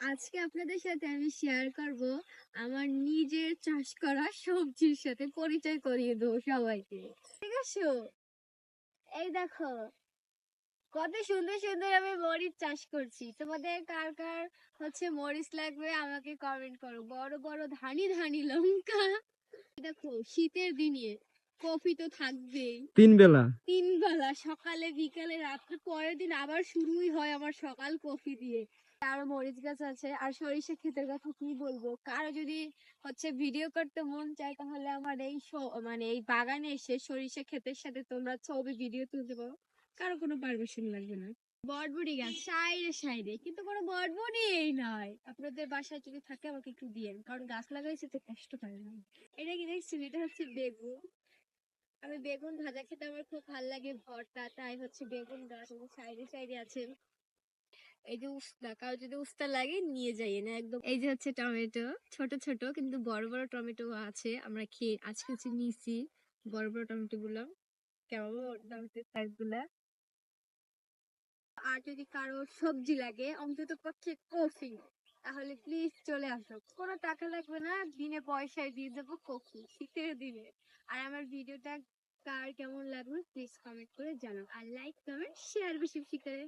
আজকে আপনাদের সাথে আমি শেয়ার করব আমার নিজের চাষ করা সবজির সাথে পরিচয় করিয়ে দেবো সবাইকে। ঠিক আছে, এই দেখো কত সুন্দর সুন্দর আমি মরিচ চাষ করছি। তোমাদের কার কার মরিচ লাগবে আমাকে কমেন্ট করো। বড় বড় ধানি ধানি লঙ্কা। দেখো শীতের দিনে কফি তো থাকবেই, তিন বেলা, সকালে বিকালে রাত্রে, পরের দিন আবার শুরুই হয় আমার সকাল কফি দিয়ে। আরো মরিচ গাছ আছে আর সরিষা ক্ষেতের কথা কি বলবো। কারো যদি ভিডিও করতে মন চায় তাহলে আমার এই এই বাগানে এসে সরিষা ক্ষেতের সাথে তোমরা ছবি ভিডিও তুলতে পারো, কারো কোনো পারমিশন লাগবে না। বটবড়ি গাছ সাইডে সাইডে, কিন্তু কোনো বটবড়ি এই নয়। আপনাদের বাসায় যদি থাকে আমাকে একটু দিয়েন, কারণ গাছ লাগাইছে তো কষ্ট পায় না। এটা কি দেখছি, এটা বেগুন। আমি বেগুন ভাজা খেতে আমার খুব ভালো লাগে, ভর্তা, তাই বেগুন গাছ সাইডে সাইডে আছে। এই যে উস্তা, কারো যদি উস্তা লাগে নিয়ে যাই না একদম। এই যে টমেটো, ছোট ছোট কিন্তু বড় বড় টমেটো আছে, আমরা খেয়ে আজকে নিয়েছি বড় বড় টমেটো গুলো। কেমন টমেটোর সাইজ গুলা। আর যদি কারো সবজি লাগে, অন্তত পক্ষে কফি, তাহলে প্লিজ চলে আসো। কোনো টাকা লাগবে না, দিনে পয়সায় দিয়ে দেবো কফি শীতের দিনে। আর আমার ভিডিওটা কার কেমন লাগবে প্লিজ কমেন্ট করে জানাও, আর লাইক কমেন্ট শেয়ার বেশি বেশি করে।